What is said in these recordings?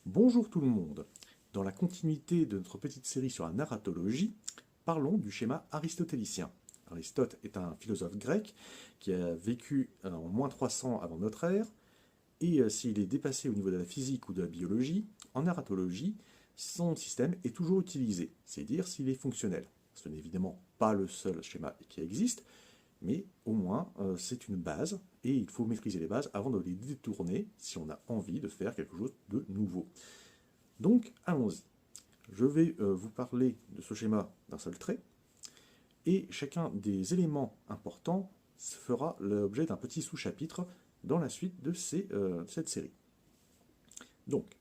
Bonjour tout le monde. Dans la continuité de notre petite série sur la narratologie, parlons du schéma aristotélicien. Aristote est un philosophe grec qui a vécu en moins 300 avant notre ère, et s'il est dépassé au niveau de la physique ou de la biologie, en narratologie, son système est toujours utilisé, c'est-à-dire s'il est fonctionnel. Ce n'est évidemment pas le seul schéma qui existe, mais au moins c'est une base, et il faut maîtriser les bases avant de les détourner si on a envie de faire quelque chose de nouveau. Donc allons-y. Je vais vous parler de ce schéma d'un seul trait, et chacun des éléments importants fera l'objet d'un petit sous-chapitre dans la suite de cette série. Donc,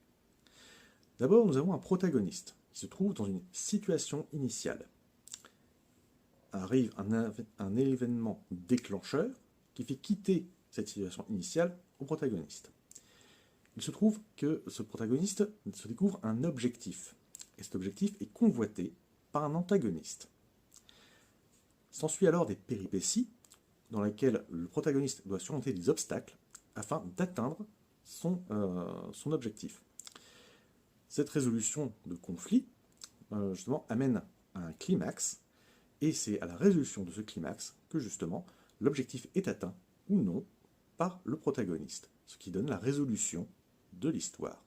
d'abord nous avons un protagoniste qui se trouve dans une situation initiale. Arrive un événement déclencheur qui fait quitter cette situation initiale au protagoniste. Il se trouve que ce protagoniste se découvre un objectif, et cet objectif est convoité par un antagoniste. S'ensuit alors des péripéties dans lesquelles le protagoniste doit surmonter des obstacles afin d'atteindre son objectif. Cette résolution de conflit justement amène à un climax, et c'est à la résolution de ce climax que justement l'objectif est atteint ou non par le protagoniste, ce qui donne la résolution de l'histoire.